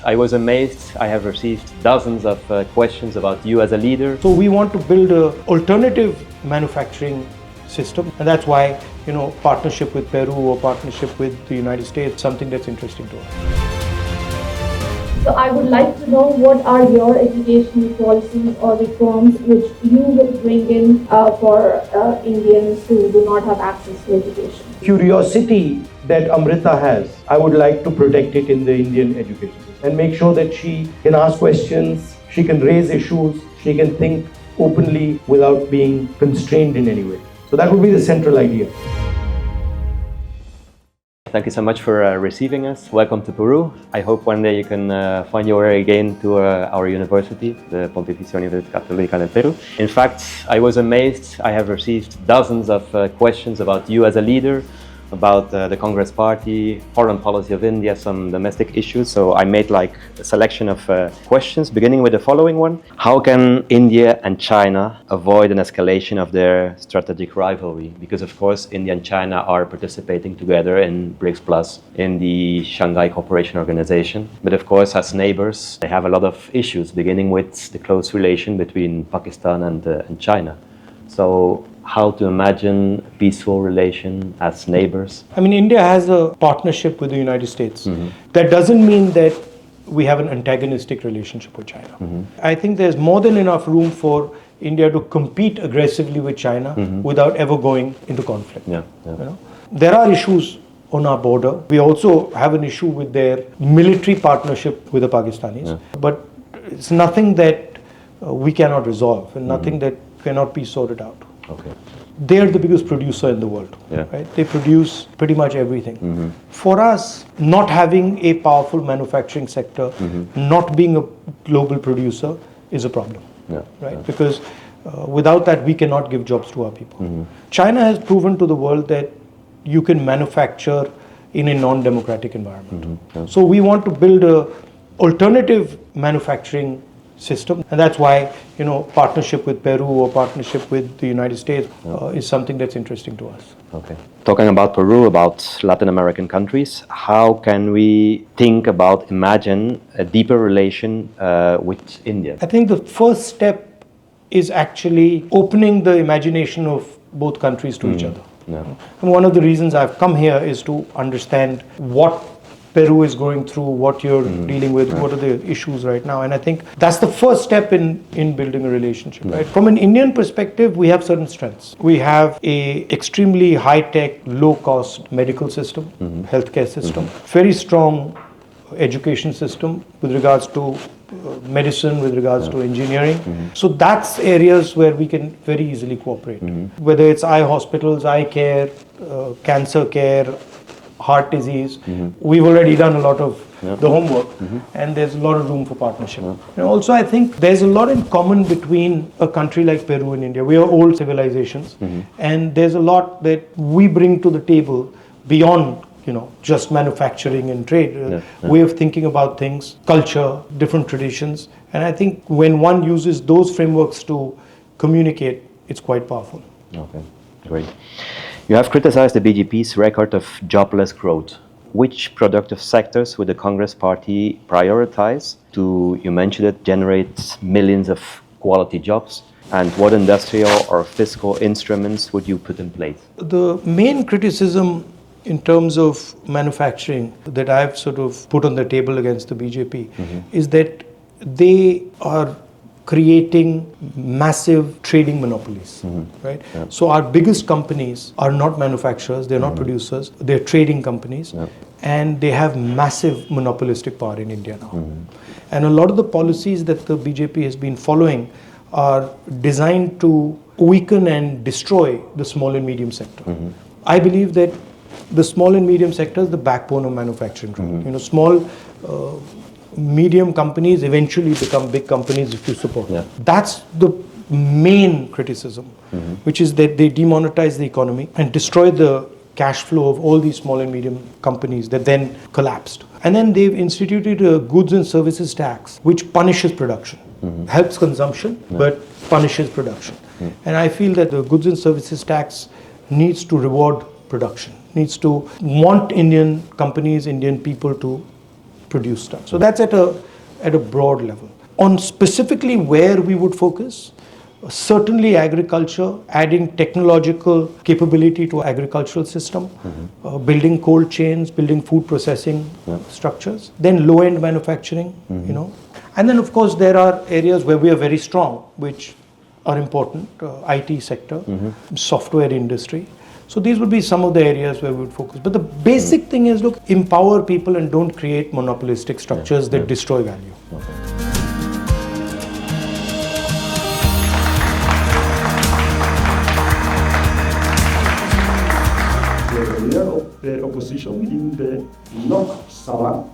I was amazed. I have received dozens of questions about you as a leader. So we want to build an alternative manufacturing system, and that's why, partnership with Peru or partnership with the United States is something that's interesting to us. So I would like to know, what are your educational policies or reforms which you will bring in for Indians who do not have access to education? Curiosity that Amrita has, I would like to protect it in the Indian education system and make sure that she can ask questions, she can raise issues, she can think openly without being constrained in any way. So that would be the central idea. Thank you so much for receiving us. Welcome to Peru. I hope one day you can find your way again to our university, the Pontificia Universidad Católica del Perú. In fact, I was amazed. I have received dozens of questions about you as a leader, about the Congress Party, foreign policy of India, some domestic issues. So I made a selection of questions, beginning with the following one. How can India and China avoid an escalation of their strategic rivalry? Because of course, India and China are participating together in BRICS Plus, in the Shanghai Cooperation Organization. But of course, as neighbors, they have a lot of issues, beginning with the close relation between Pakistan and China. So how to imagine a peaceful relation as neighbors? India has a partnership with the United States. Mm-hmm. That doesn't mean that we have an antagonistic relationship with China. Mm-hmm. I think there's more than enough room for India to compete aggressively with China without ever going into conflict. Yeah. There are issues on our border. We also have an issue with their military partnership with the Pakistanis. But it's nothing that we cannot resolve and nothing that cannot be sorted out. Okay. They're the biggest producer in the world, right? They produce pretty much everything. For us, not having a powerful manufacturing sector, not being a global producer is a problem, right? Because without that, we cannot give jobs to our people. China has proven to the world that you can manufacture in a non-democratic environment. So we want to build an alternative manufacturing system, and that's why partnership with Peru or partnership with the United States is something that's interesting to us. Okay. Talking about Peru, about Latin American countries, how can we imagine a deeper relation with India? I think the first step is actually opening the imagination of both countries to each other. And one of the reasons I've come here is to understand what Peru is going through, what you're dealing with, what are the issues right now. And I think that's the first step in building a relationship. Right? From an Indian perspective, we have certain strengths. We have a extremely high-tech, low-cost medical system, healthcare system, very strong education system with regards to medicine, with regards to engineering. So that's areas where we can very easily cooperate. Whether it's eye hospitals, eye care, cancer care, heart disease, we've already done a lot of the homework, and there's a lot of room for partnership. And also, I think there's a lot in common between a country like Peru and India. We are old civilizations, and there's a lot that we bring to the table beyond just manufacturing and trade, way of thinking about things, culture, different traditions. And I think when one uses those frameworks to communicate, it's quite powerful. Okay, great. You have criticized the BJP's record of jobless growth. Which productive sectors would the Congress Party prioritize to, you mentioned it, generate millions of quality jobs? And what industrial or fiscal instruments would you put in place? The main criticism in terms of manufacturing that I've sort of put on the table against the BJP is that they are creating massive trading monopolies, right? So our biggest companies are not manufacturers, they're not producers, they're trading companies, and they have massive monopolistic power in India now. And a lot of the policies that the BJP has been following are designed to weaken and destroy the small and medium sector. I believe that the small and medium sector is the backbone of manufacturing. Small medium companies eventually become big companies if you support them. That's the main criticism, which is that they demonetize the economy and destroy the cash flow of all these small and medium companies that then collapsed. And then they've instituted a goods and services tax, which punishes production, helps consumption, but punishes production. And I feel that the goods and services tax needs to reward production, needs to want Indian companies, Indian people to produce stuff. So that's at a broad level. On specifically where we would focus, certainly agriculture, adding technological capability to agricultural system, building cold chains, building food processing structures, then low-end manufacturing, and then of course there are areas where we are very strong, which are important, IT sector, software industry. So these would be some of the areas where we would focus. But the basic thing is, look, empower people and don't create monopolistic structures that destroy value. The leader of the opposition in the Lok Sabha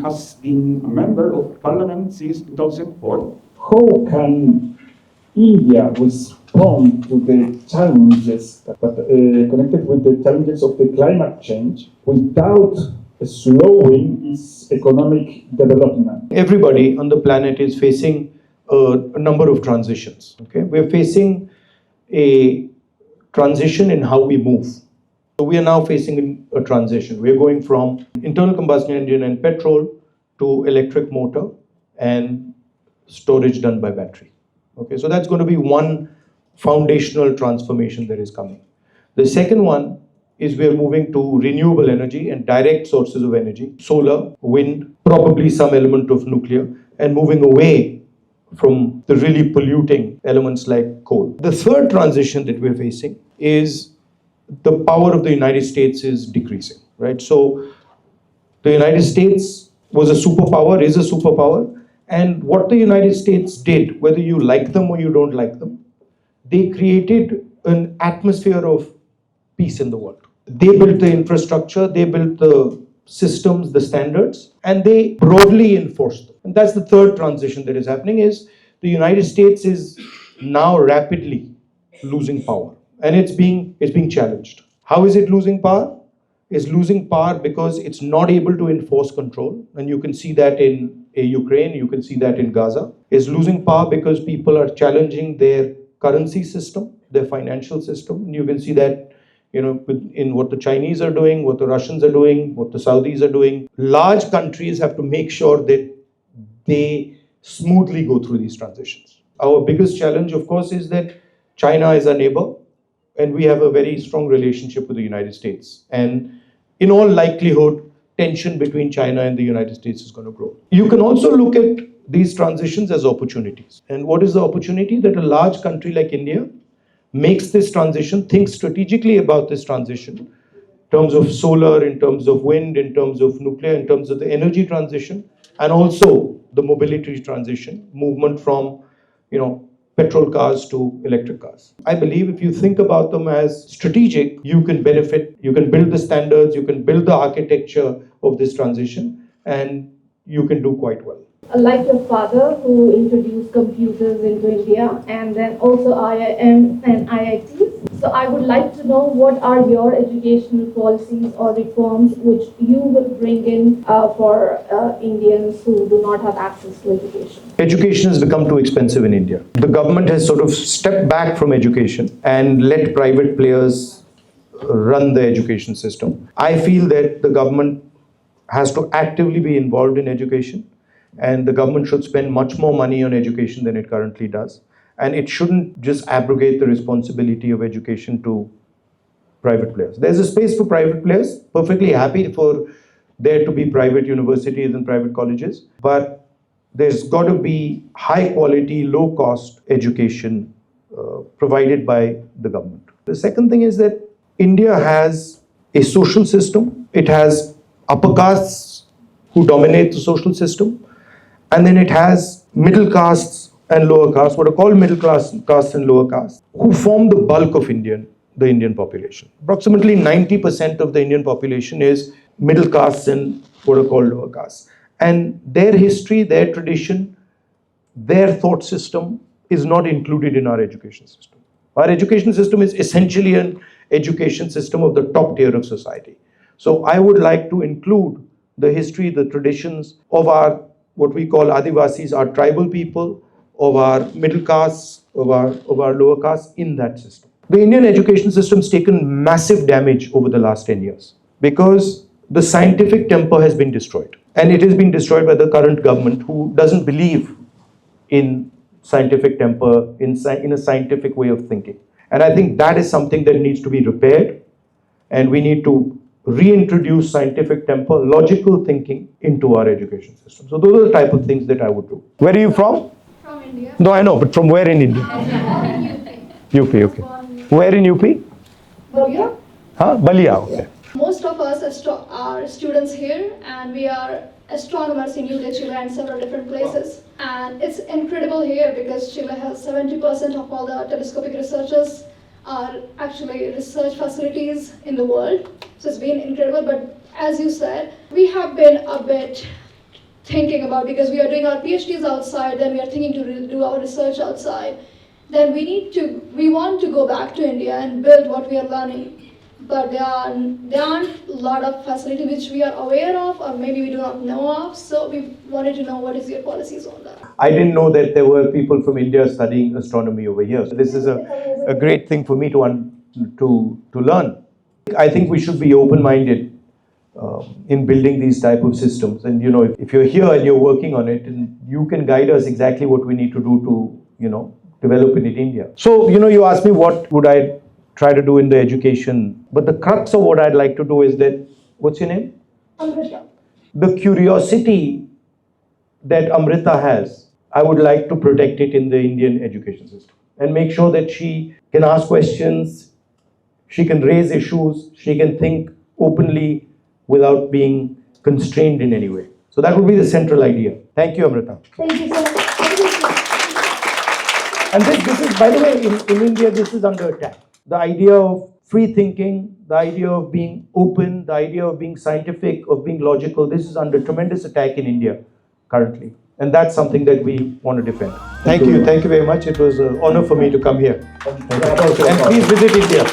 has been a member of parliament since 2004. How can India respond to the challenges connected with the challenges of the climate change without slowing its economic development? Everybody on the planet is facing a number of transitions. Okay, we're facing a transition in how we move. So we are now facing a transition. We are going from internal combustion engine and petrol to electric motor and storage done by battery. Okay, so that's going to be one foundational transformation that is coming. The second one is we are moving to renewable energy and direct sources of energy, solar, wind, probably some element of nuclear, and moving away from the really polluting elements like coal. The third transition that we're facing is the power of the United States is decreasing, right? So the United States was a superpower, is a superpower, and what the United States did, whether you like them or you don't like them, they created an atmosphere of peace in the world. They built the infrastructure, they built the systems, the standards, and they broadly enforced them. And that's the third transition that is happening, is the United States is now rapidly losing power, and it's being challenged. How is it losing power? It's losing power because it's not able to enforce control, and you can see that in Ukraine, you can see that in Gaza. It's losing power because people are challenging their currency system, their financial system, and you can see that in what the Chinese are doing, what the Russians are doing, what the Saudis are doing. Large countries have to make sure that they smoothly go through these transitions. Our biggest challenge, of course, is that China is our neighbor, and we have a very strong relationship with the United States. And in all likelihood, tension between China and the United States is going to grow. You can also look at these transitions as opportunities. And what is the opportunity? That a large country like India makes this transition, thinks strategically about this transition, in terms of solar, in terms of wind, in terms of nuclear, in terms of the energy transition, and also the mobility transition, movement from, petrol cars to electric cars. I believe if you think about them as strategic, you can benefit, you can build the standards, you can build the architecture of this transition, and you can do quite well. Like your father, who introduced computers into India, and then also IIM and IITs. So I would like to know, what are your educational policies or reforms which you will bring in for Indians who do not have access to education? Education has become too expensive in India. The government has sort of stepped back from education and let private players run the education system. I feel that the government has to actively be involved in education, and the government should spend much more money on education than it currently does. And it shouldn't just abrogate the responsibility of education to private players. There's a space for private players, perfectly happy for there to be private universities and private colleges, but there's got to be high quality, low cost education provided by the government. The second thing is that India has a social system. It has upper castes who dominate the social system, and then it has middle castes and lower castes, what are called middle class castes and lower castes, who form the bulk of the Indian population. Approximately 90% of the Indian population is middle castes and what are called lower castes. And their history, their tradition, their thought system is not included in our education system. Our education system is essentially an education system of the top tier of society. So I would like to include the history, the traditions of our, what we call Adivasis, our tribal people, of our middle castes, of our lower castes in that system. The Indian education system has taken massive damage over the last 10 years because the scientific temper has been destroyed. And it has been destroyed by the current government, who doesn't believe in scientific temper, in a scientific way of thinking. And I think that is something that needs to be repaired, and we need to reintroduce scientific temper, logical thinking into our education system. So those are the type of things that I would do. Where are you from? From India. No, I know, but from where in India? UP, okay. Where in UP? Balia. Huh? Balia, okay. Most of us are students here, and we are astronomers in UK, Chile, and several different places. And it's incredible here because Chile has 70% of all the telescopic researchers are actually research facilities in the world. So it's been incredible, but as you said, we have been a bit thinking about, because we are doing our PhDs outside, then we are thinking to do our research outside. Then we want to go back to India and build what we are learning. But there aren't a lot of facilities which we are aware of, or maybe we do not know of. So we wanted to know what is your policies on that. I didn't know that there were people from India studying astronomy over here. So this is a great thing for me to learn. I think we should be open-minded in building these type of systems. And if you're here and you're working on it, and you can guide us exactly what we need to do to develop it in India. So you asked me what would I try to do in the education, but the crux of what I'd like to do is that, what's your name? Amrita. The curiosity that Amrita has, I would like to protect it in the Indian education system and make sure that she can ask questions, she can raise issues, she can think openly without being constrained in any way. So that would be the central idea. Thank you, Amrita. Thank you, sir. And this is, by the way, in India, this is under attack. The idea of free thinking, the idea of being open, the idea of being scientific, of being logical, this is under tremendous attack in India currently. And that's something that we want to defend. Thank you very much. It was an honor for me to come here. And please visit India.